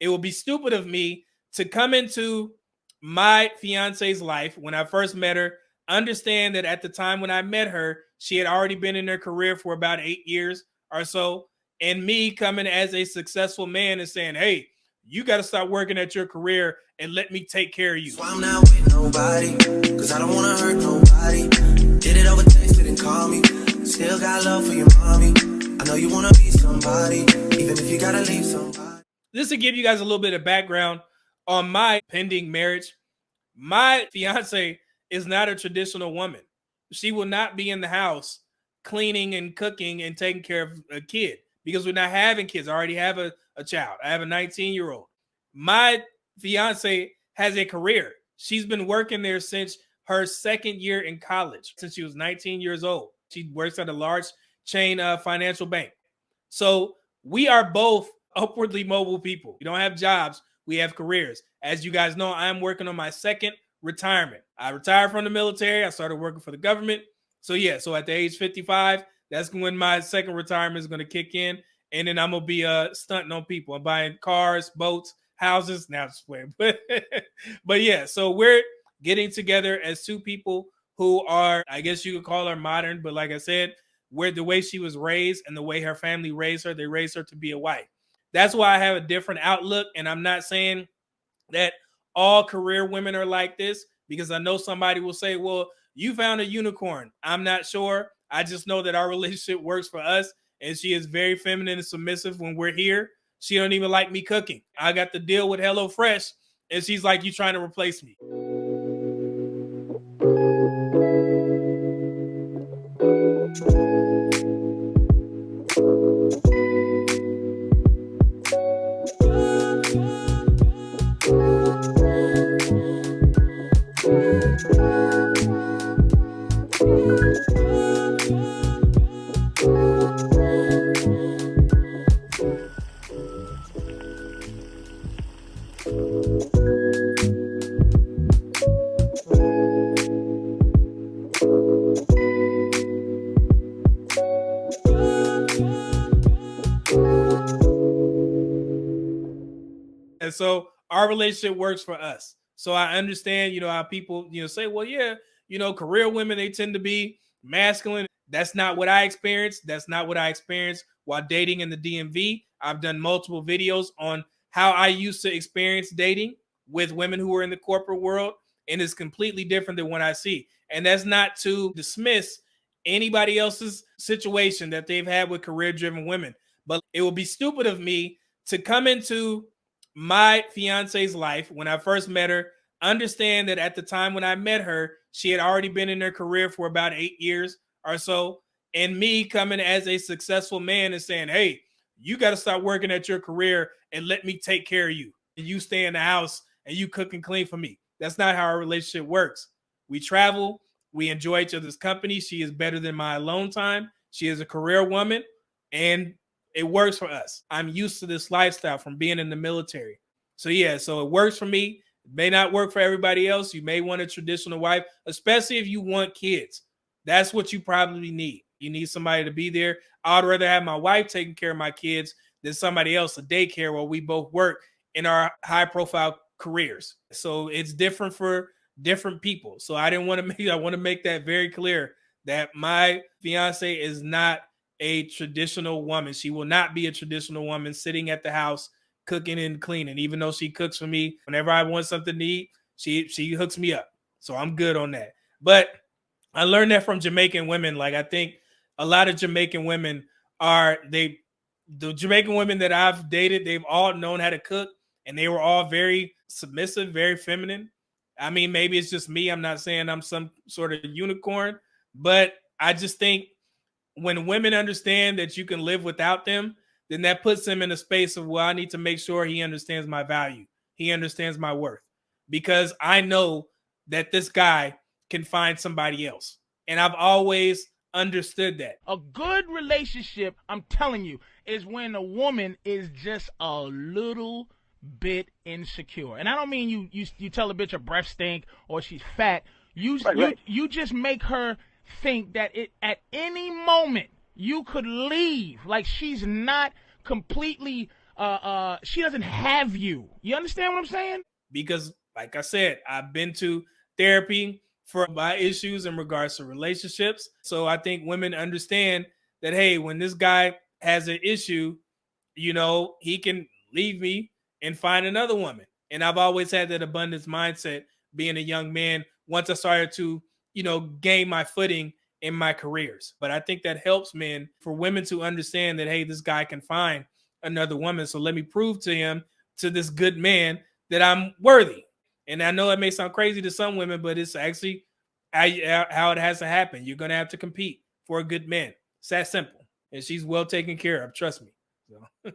it would be stupid of me to come into my fiance's life when I first met her, understand that at the time when I met her, she had already been in her career for about 8 years or so, and me coming as a successful man and saying, hey, you got to start working at your career and let me take care of you. So I'm not with nobody, cause I don't wanna hurt nobody. Did it over text, didn't call me. Still got love for your mommy. I know you wanna be somebody, even if you gotta leave somebody. This to give you guys a little bit of background on my pending marriage. My fiance is not a traditional woman. She will not be in the house cleaning and cooking and taking care of a kid because we're not having kids. I already have a child. I have a 19-year-old. My fiance has a career. She's been working there since her second year in college, since she was 19 years old. She works at a large chain financial bank. So we are both upwardly mobile people. We don't have jobs. We have careers. As you guys know, I'm working on my second retirement. I retired from the military. I started working for the government. So yeah, so at the age 55, that's when my second retirement is going to kick in. And then I'm going to be stunting on people. I'm buying cars, boats, houses. Now it's playing. But yeah, so we're getting together as two people who are, I guess you could call her modern, but like I said, where the way she was raised and the way her family raised her, they raised her to be a wife. That's why I have a different outlook. And I'm not saying that all career women are like this, because I know somebody will say, well, you found a unicorn. I'm not sure. I just know that our relationship works for us. And she is very feminine and submissive when we're here. She don't even like me cooking. I got to deal with HelloFresh, and she's like, you trying to replace me. And so our relationship works for us. So I understand, how people, say, well, yeah, career women, they tend to be masculine. That's not what I experienced. That's not what I experienced while dating in the DMV. I've done multiple videos on how I used to experience dating with women who were in the corporate world, and it's completely different than what I see. And that's not to dismiss anybody else's situation that they've had with career-driven women, but it would be stupid of me to come into my fiance's life when I first met her, understand that at the time when I met her, she had already been in her career for about 8 years or so, and me coming as a successful man and saying, hey, you got to start working at your career and let me take care of you. And you stay in the house and you cook and clean for me. That's not how our relationship works. We travel. We enjoy each other's company. She is better than my alone time. She is a career woman, and it works for us. I'm used to this lifestyle from being in the military. So yeah, so it works for me. It may not work for everybody else. You may want a traditional wife, especially if you want kids. That's what you probably need. You need somebody to be there. I'd rather have my wife taking care of my kids than somebody else, a daycare, while we both work in our high profile careers. So it's different for different people. So I want to make that very clear that my fiance is not a traditional woman. She will not be a traditional woman sitting at the house cooking and cleaning. Even though she cooks for me whenever I want something to eat, she hooks me up. So I'm good on that. But I learned that from Jamaican women. Like, I think a lot of Jamaican women the Jamaican women that I've dated, they've all known how to cook, and they were all very submissive, very feminine. I mean, maybe it's just me. I'm not saying I'm some sort of unicorn, but I just think when women understand that you can live without them, then that puts them in a space of, well, I need to make sure he understands my value. He understands my worth, because I know that this guy can find somebody else. And I've always understood that. A good relationship, I'm telling you, is when a woman is just a little bit insecure. And I don't mean you tell a bitch her breath stink or she's fat. You just make her think that at any moment you could leave. Like, she's not completely she doesn't have you. You understand what I'm saying? Because, like I said, I've been to therapy for my issues in regards to relationships. So I think women understand that, hey, when this guy has an issue, he can leave me and find another woman. And I've always had that abundance mindset being a young man once I started to, gain my footing in my careers. But I think that helps men, for women to understand that, hey, this guy can find another woman. So let me prove to him, to this good man, that I'm worthy. And I know it may sound crazy to some women, but it's actually how it has to happen. You're going to have to compete for a good man. It's that simple. And she's well taken care of. Trust me. So.